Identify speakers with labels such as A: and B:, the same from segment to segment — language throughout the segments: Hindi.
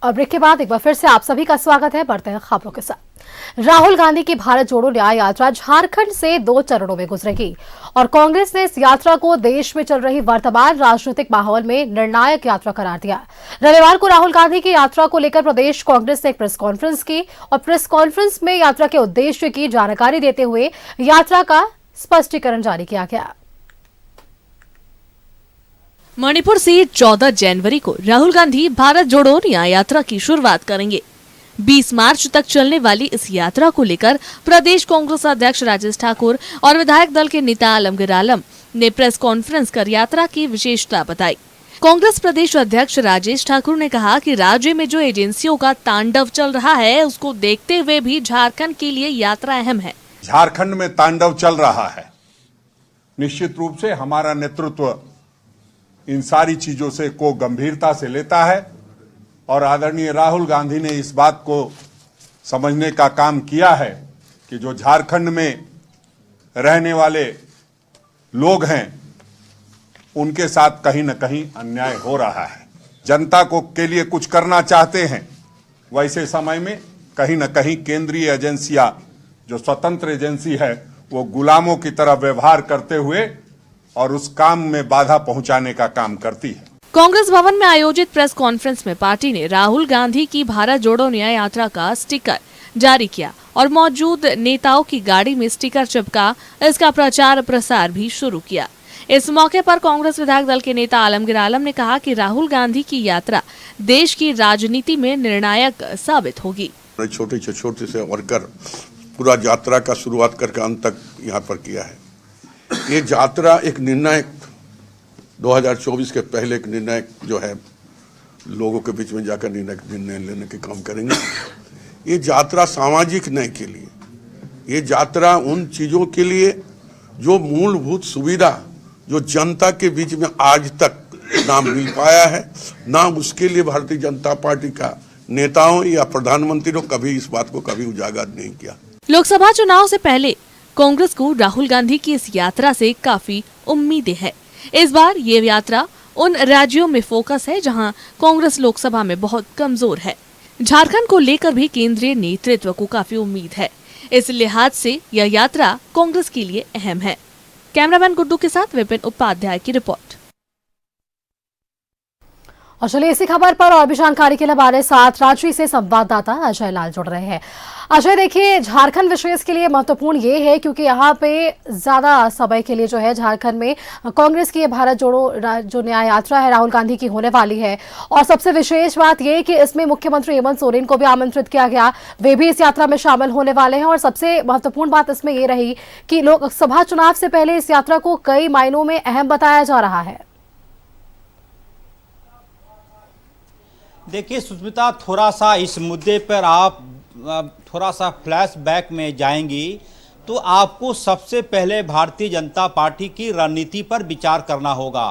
A: और ब्रेक के बाद एक बार फिर से आप सभी का स्वागत है। बढ़ते हैं खबरों के साथ। राहुल गांधी की भारत जोड़ो न्याय यात्रा झारखंड से 2 चरणों में गुजरेगी और कांग्रेस ने इस यात्रा को देश में चल रही वर्तमान राजनीतिक माहौल में निर्णायक यात्रा करार दिया। रविवार को राहुल गांधी की यात्रा को लेकर प्रदेश कांग्रेस ने एक प्रेस कॉन्फ्रेंस की और प्रेस कॉन्फ्रेंस में यात्रा के उद्देश्य की जानकारी देते हुए यात्रा का स्पष्टीकरण जारी किया गया।
B: मणिपुर से 14 जनवरी को राहुल गांधी भारत जोड़ो न्याय यात्रा की शुरुआत करेंगे। 20 मार्च तक चलने वाली इस यात्रा को लेकर प्रदेश कांग्रेस अध्यक्ष राजेश ठाकुर और विधायक दल के नेता आलमगीर आलम ने प्रेस कॉन्फ्रेंस कर यात्रा की विशेषता बताई। कांग्रेस प्रदेश अध्यक्ष राजेश ठाकुर ने कहा कि राज्य में जो एजेंसियों का तांडव चल रहा है उसको देखते हुए भी झारखंड के लिए यात्रा अहम है।
C: झारखंड में तांडव चल रहा है, निश्चित रूप से हमारा नेतृत्व इन सारी चीजों से को गंभीरता से लेता है और आदरणीय राहुल गांधी ने इस बात को समझने का काम किया है कि जो झारखंड में रहने वाले लोग हैं उनके साथ कहीं न कहीं अन्याय हो रहा है। जनता को के लिए कुछ करना चाहते हैं, वैसे समय में कहीं न कहीं केंद्रीय एजेंसियां जो स्वतंत्र एजेंसी है वो गुलामों की तरह व्यवहार करते हुए और उस काम में बाधा पहुंचाने का काम करती है।
B: कांग्रेस भवन में आयोजित प्रेस कॉन्फ्रेंस में पार्टी ने राहुल गांधी की भारत जोड़ो न्याय यात्रा का स्टिकर जारी किया और मौजूद नेताओं की गाड़ी में स्टिकर चिपका इसका प्रचार प्रसार भी शुरू किया। इस मौके पर कांग्रेस विधायक दल के नेता आलमगीर आलम ने कहा कि राहुल गांधी की यात्रा देश की राजनीति में निर्णायक साबित होगी।
D: छोटे से वर्कर पूरा यात्रा का शुरुआत करके अंत तक यहाँ पर किया है। ये यात्रा एक निर्णायक 2024 के पहले एक निर्णायक जो है लोगों के बीच में जाकर निर्णय लेने के काम करेंगे। ये यात्रा सामाजिक न्याय के लिए, ये यात्रा उन चीजों के लिए जो मूलभूत सुविधा जो जनता के बीच में आज तक ना मिल पाया है, ना उसके लिए भारतीय जनता पार्टी का नेताओं या प्रधानमंत्री ने कभी इस बात को कभी उजागर नहीं किया।
B: लोकसभा चुनाव से पहले कांग्रेस को राहुल गांधी की इस यात्रा से काफी उम्मीदें हैं। इस बार ये यात्रा उन राज्यों में फोकस है जहां कांग्रेस लोकसभा में बहुत कमजोर है। झारखंड को लेकर भी केंद्रीय नेतृत्व को काफी उम्मीद है। इस लिहाज से यह यात्रा कांग्रेस के लिए अहम है। कैमरामैन गुड्डू के साथ विपिन उपाध्याय की रिपोर्ट।
A: और चलिए इसी खबर पर और भी जानकारी के लिए हमारे साथ रांची से संवाददाता अजय लाल जुड़ रहे हैं। अजय, देखिए, झारखंड विशेष के लिए महत्वपूर्ण ये है क्योंकि यहाँ पे ज्यादा समय के लिए जो है झारखंड में कांग्रेस की भारत जोड़ो जो न्याय यात्रा है राहुल गांधी की होने वाली है। और सबसे विशेष बात ये कि इसमें मुख्यमंत्री हेमंत सोरेन को भी आमंत्रित किया गया, वे भी इस यात्रा में शामिल होने वाले हैं। और सबसे महत्वपूर्ण बात इसमें ये रही कि लोकसभा चुनाव से पहले इस यात्रा को कई मायनों में अहम बताया जा रहा है।
E: देखिए सुष्मिता, थोड़ा सा इस मुद्दे पर आप थोड़ा सा फ्लैशबैक में जाएंगी तो आपको सबसे पहले भारतीय जनता पार्टी की रणनीति पर विचार करना होगा।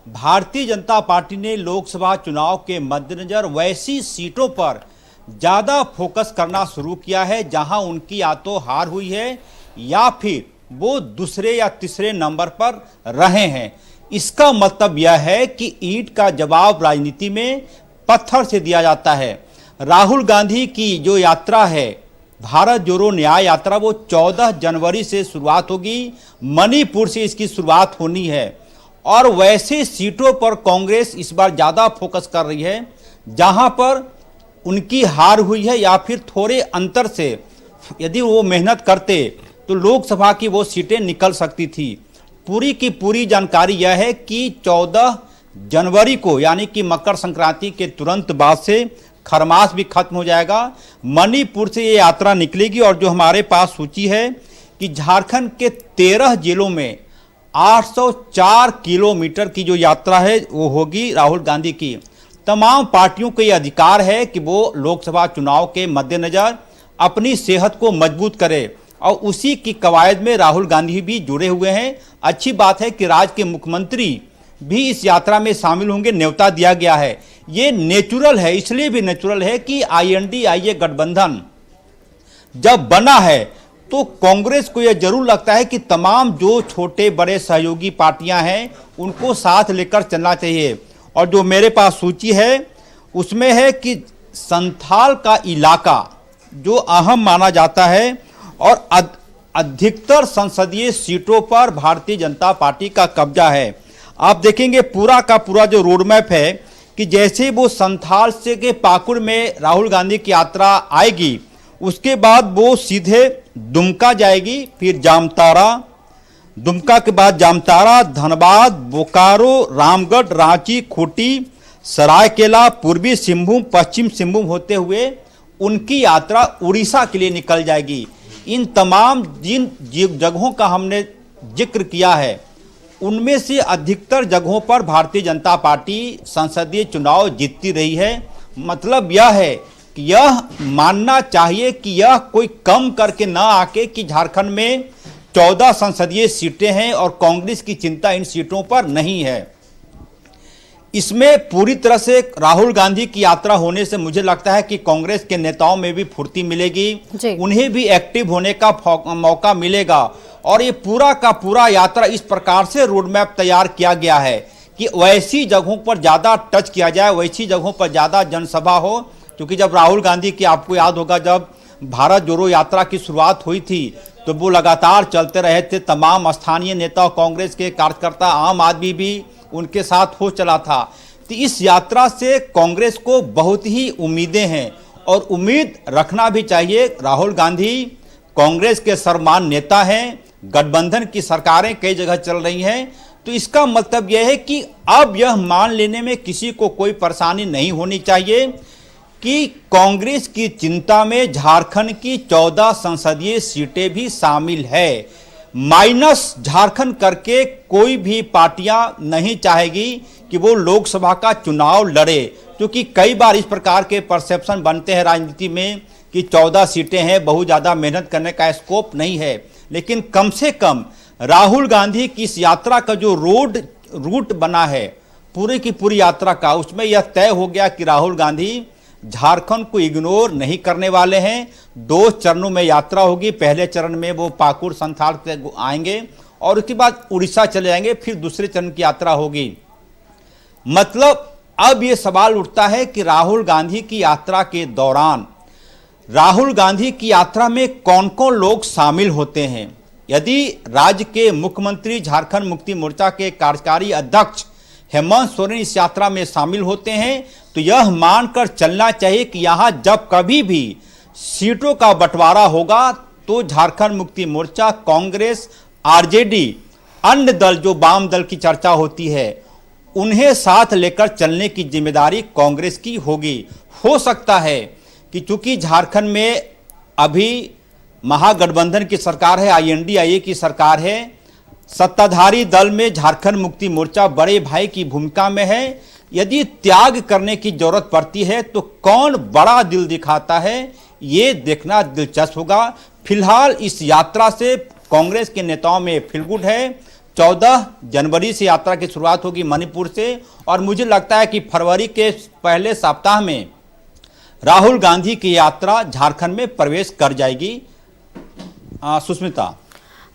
E: भारतीय जनता पार्टी ने लोकसभा चुनाव के मद्देनजर वैसी सीटों पर ज़्यादा फोकस करना शुरू किया है जहां उनकी या तो हार हुई है या फिर वो दूसरे या तीसरे नंबर पर रहे हैं। इसका मतलब यह है कि ईंट का जवाब राजनीति में पत्थर से दिया जाता है। राहुल गांधी की जो यात्रा है भारत जोड़ो न्याय यात्रा वो 14 जनवरी से शुरुआत होगी। मणिपुर से इसकी शुरुआत होनी है और वैसे सीटों पर कांग्रेस इस बार ज़्यादा फोकस कर रही है जहां पर उनकी हार हुई है या फिर थोड़े अंतर से यदि वो मेहनत करते तो लोकसभा की वो सीटें निकल सकती थी। पूरी की पूरी जानकारी यह है कि 14 जनवरी को यानी कि मकर संक्रांति के तुरंत बाद से खरमास भी खत्म हो जाएगा। मणिपुर से ये यात्रा निकलेगी और जो हमारे पास सूची है कि झारखंड के 13 जिलों में 804 किलोमीटर की जो यात्रा है वो होगी राहुल गांधी की। तमाम पार्टियों को ये अधिकार है कि वो लोकसभा चुनाव के मद्देनजर अपनी सेहत को मजबूत करे और उसी की कवायद में राहुल गांधी भी जुड़े हुए हैं। अच्छी बात है कि राज्य के मुख्यमंत्री भी इस यात्रा में शामिल होंगे, न्योता दिया गया है। ये नेचुरल है, इसलिए भी नेचुरल है कि INDIA गठबंधन जब बना है तो कांग्रेस को यह जरूर लगता है कि तमाम जो छोटे बड़े सहयोगी पार्टियां हैं उनको साथ लेकर चलना चाहिए। और जो मेरे पास सूची है उसमें है कि संथाल का इलाका जो अहम माना जाता है और अधिकतर संसदीय सीटों पर भारतीय जनता पार्टी का कब्जा है। आप देखेंगे पूरा का पूरा जो रोड मैप है कि जैसे वो संथाल से के पाकुड़ में राहुल गांधी की यात्रा आएगी, उसके बाद वो सीधे दुमका जाएगी, फिर जामताड़ा, दुमका के बाद जामताड़ा, धनबाद, बोकारो, रामगढ़, रांची, खूंटी, सरायकेला, पूर्वी सिंहभूम, पश्चिम सिंहभूम होते हुए उनकी यात्रा उड़ीसा के लिए निकल जाएगी। इन तमाम जिन जगहों का हमने जिक्र किया है, उनमें से अधिकतर जगहों पर भारतीय जनता पार्टी संसदीय चुनाव जीतती रही है। मतलब यह है कि यह मानना चाहिए कि यह कोई कम करके ना आके कि झारखंड में 14 संसदीय सीटें हैं और कांग्रेस की चिंता इन सीटों पर नहीं है। इसमें पूरी तरह से राहुल गांधी की यात्रा होने से मुझे लगता है कि कांग्रेस के नेताओं में भी फुर्ती मिलेगी, उन्हें भी एक्टिव होने का मौका मिलेगा। और ये पूरा का पूरा यात्रा इस प्रकार से रोड मैप तैयार किया गया है कि वैसी जगहों पर ज़्यादा टच किया जाए, वैसी जगहों पर ज़्यादा जनसभा हो। क्योंकि जब राहुल गांधी की, आपको याद होगा, जब भारत जोड़ो यात्रा की शुरुआत हुई थी तो वो लगातार चलते रहे थे। तमाम स्थानीय नेता, कांग्रेस के कार्यकर्ता, आम आदमी भी उनके साथ हो चला था। तो इस यात्रा से कांग्रेस को बहुत ही उम्मीदें हैं और उम्मीद रखना भी चाहिए। राहुल गांधी कांग्रेस के सर्वमान्य नेता हैं, गठबंधन की सरकारें कई जगह चल रही हैं, तो इसका मतलब यह है कि अब यह मान लेने में किसी को कोई परेशानी नहीं होनी चाहिए कि कांग्रेस की चिंता में झारखंड की 14 संसदीय सीटें भी शामिल है। माइनस झारखंड करके कोई भी पार्टियां नहीं चाहेगी कि वो लोकसभा का चुनाव लड़े, क्योंकि कई बार इस प्रकार के परसेप्शन बनते हैं राजनीति में कि 14 सीटें हैं, बहुत ज़्यादा मेहनत करने का स्कोप नहीं है। लेकिन कम से कम राहुल गांधी की इस यात्रा का जो रूट बना है पूरी की पूरी यात्रा का, उसमें यह तय हो गया कि राहुल गांधी झारखंड को इग्नोर नहीं करने वाले हैं। 2 चरणों में यात्रा होगी। पहले चरण में वो पाकुड़, संथाल से आएंगे और उसके बाद उड़ीसा चले जाएंगे, फिर दूसरे चरण की यात्रा होगी। मतलब अब ये सवाल उठता है कि राहुल गांधी की यात्रा के दौरान राहुल गांधी की यात्रा में कौन कौन लोग शामिल होते हैं। यदि राज्य के मुख्यमंत्री, झारखंड मुक्ति मोर्चा के कार्यकारी अध्यक्ष हेमंत सोरेन इस यात्रा में शामिल होते हैं तो यह मानकर चलना चाहिए कि यहाँ जब कभी भी सीटों का बंटवारा होगा तो झारखंड मुक्ति मोर्चा, कांग्रेस, आरजेडी, अन्य दल जो वाम दल की चर्चा होती है, उन्हें साथ लेकर चलने की जिम्मेदारी कांग्रेस की होगी। हो सकता है कि चूंकि झारखंड में अभी महागठबंधन की सरकार है, INDIA की सरकार है, सत्ताधारी दल में झारखंड मुक्ति मोर्चा बड़े भाई की भूमिका में है। यदि त्याग करने की जरूरत पड़ती है तो कौन बड़ा दिल दिखाता है, ये देखना दिलचस्प होगा। फिलहाल इस यात्रा से कांग्रेस के नेताओं में फीलगुड है। 14 जनवरी से यात्रा की शुरुआत होगी मणिपुर से और मुझे लगता है कि फरवरी के पहले सप्ताह में राहुल गांधी की यात्रा झारखंड में प्रवेश कर जाएगी। सुष्मिता।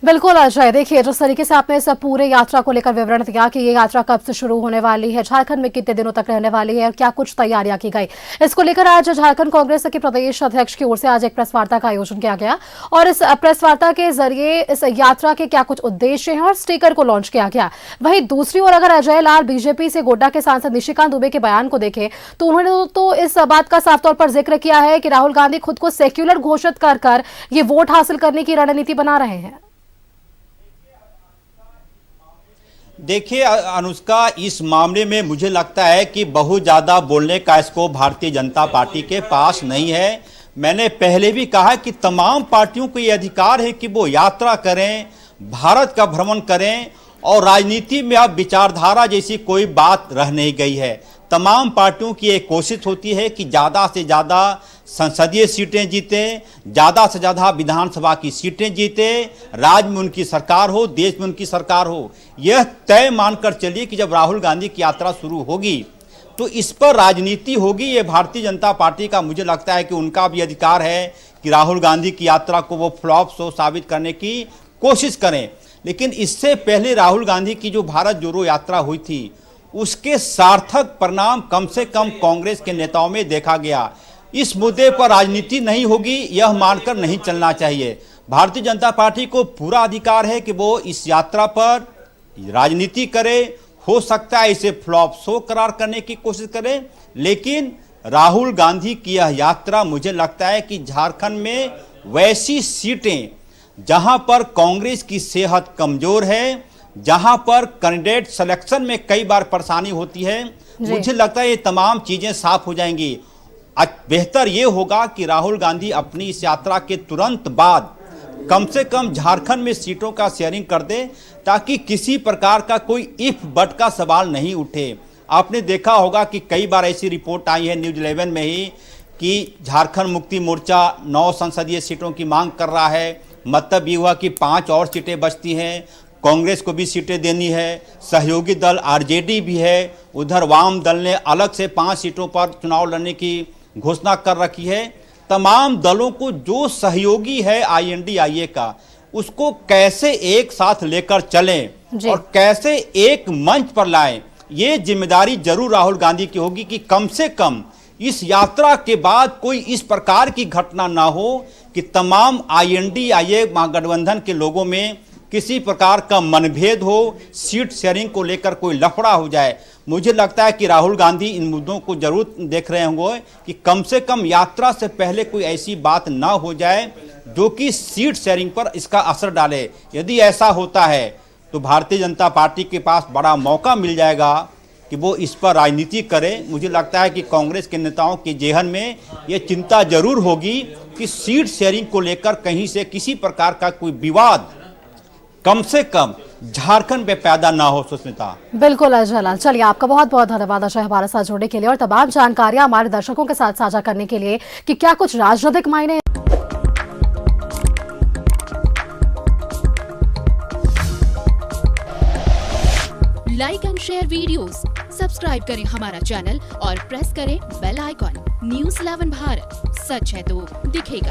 A: बिल्कुल अजय, देखिए जिस तरीके से आपने इस पूरे यात्रा को लेकर विवरण दिया कि ये यात्रा कब से शुरू होने वाली है, झारखंड में कितने दिनों तक रहने वाली है और क्या कुछ तैयारियां की गई, इसको लेकर आज झारखंड कांग्रेस के प्रदेश अध्यक्ष की ओर से आज एक प्रेस वार्ता का आयोजन किया गया और इस प्रेस वार्ता के जरिए इस यात्रा के क्या कुछ उद्देश्य हैं और स्टिकर को लॉन्च किया गया। वहीं दूसरी ओर अगर अजय लाल बीजेपी से गोड्डा के सांसद निशिकांत दुबे के बयान को देखें तो उन्होंने तो इस बात का साफ तौर पर जिक्र किया है कि राहुल गांधी खुद को सेक्युलर घोषित कर ये वोट हासिल करने की रणनीति बना रहे हैं।
E: देखिए अनुष्का, इस मामले में मुझे लगता है कि बहुत ज़्यादा बोलने का स्कोप भारतीय जनता पार्टी के पास नहीं है। मैंने पहले भी कहा कि तमाम पार्टियों को ये अधिकार है कि वो यात्रा करें, भारत का भ्रमण करें और राजनीति में अब विचारधारा जैसी कोई बात रह नहीं गई है। तमाम पार्टियों की एक कोशिश होती है कि ज़्यादा से ज़्यादा संसदीय सीटें जीतें, ज़्यादा से ज़्यादा विधानसभा की सीटें जीतें, राज्य में उनकी सरकार हो, देश में उनकी सरकार हो। यह तय मानकर चलिए कि जब राहुल गांधी की यात्रा शुरू होगी तो इस पर राजनीति होगी। ये भारतीय जनता पार्टी का, मुझे लगता है कि उनका भी अधिकार है कि राहुल गांधी की यात्रा को वो फ्लॉप शो साबित करने की कोशिश करें। लेकिन इससे पहले राहुल गांधी की जो भारत जोड़ो यात्रा हुई थी उसके सार्थक परिणाम कम से कम कांग्रेस के नेताओं में देखा गया। इस मुद्दे पर राजनीति नहीं होगी, यह मानकर नहीं चलना चाहिए। भारतीय जनता पार्टी को पूरा अधिकार है कि वो इस यात्रा पर राजनीति करे, हो सकता है इसे फ्लॉप शो करार करने की कोशिश करे, लेकिन राहुल गांधी की यह यात्रा मुझे लगता है कि झारखंड में वैसी सीटें जहां पर कांग्रेस की सेहत कमजोर है, जहां पर कैंडिडेट सिलेक्शन में कई बार परेशानी होती है, मुझे लगता है ये तमाम चीजें साफ हो जाएंगी। बेहतर ये होगा कि राहुल गांधी अपनी इस यात्रा के तुरंत बाद कम से कम झारखंड में सीटों का शेयरिंग कर दे, ताकि किसी प्रकार का कोई इफ बट का सवाल नहीं उठे। आपने देखा होगा कि कई बार ऐसी रिपोर्ट आई है न्यूज़ 11 में ही कि झारखंड मुक्ति मोर्चा 9 संसदीय सीटों की मांग कर रहा है। मतलब ये हुआ कि 5 और सीटें बचती हैं, कांग्रेस को भी सीटें देनी है, सहयोगी दल आरजेडी भी है, उधर वाम दल ने अलग से 5 सीटों पर चुनाव लड़ने की घोषणा कर रखी है। तमाम दलों को जो सहयोगी है INDIA का, उसको कैसे एक साथ लेकर चलें और कैसे एक मंच पर लाएं, ये जिम्मेदारी जरूर राहुल गांधी की होगी कि कम से कम इस यात्रा के बाद कोई इस प्रकार की घटना ना हो कि तमाम INDIA महागठबंधन के लोगों में किसी प्रकार का मनभेद हो, सीट शेयरिंग को लेकर कोई लफड़ा हो जाए। मुझे लगता है कि राहुल गांधी इन मुद्दों को जरूर देख रहे होंगे कि कम से कम यात्रा से पहले कोई ऐसी बात ना हो जाए जो कि सीट शेयरिंग पर इसका असर डाले। यदि ऐसा होता है तो भारतीय जनता पार्टी के पास बड़ा मौका मिल जाएगा कि वो इस पर राजनीति करे। मुझे लगता है कि कांग्रेस के नेताओं के जेहन में ये चिंता जरूर होगी कि सीट शेयरिंग को लेकर कहीं से किसी प्रकार का कोई विवाद कम से कम झारखंड में पैदा ना हो। सुष्मिता,
A: बिल्कुल अजय लाल, चलिए आपका बहुत बहुत धन्यवाद अजय हमारे साथ जुड़ने के लिए और तमाम जानकारियां हमारे दर्शकों के साथ साझा करने के लिए कि क्या कुछ राजनीतिक मायने।
F: Like and share videos, subscribe करें हमारा चैनल और प्रेस करें बेल आइकॉन। न्यूज़ 11 भारत, सच है तो दिखेगा।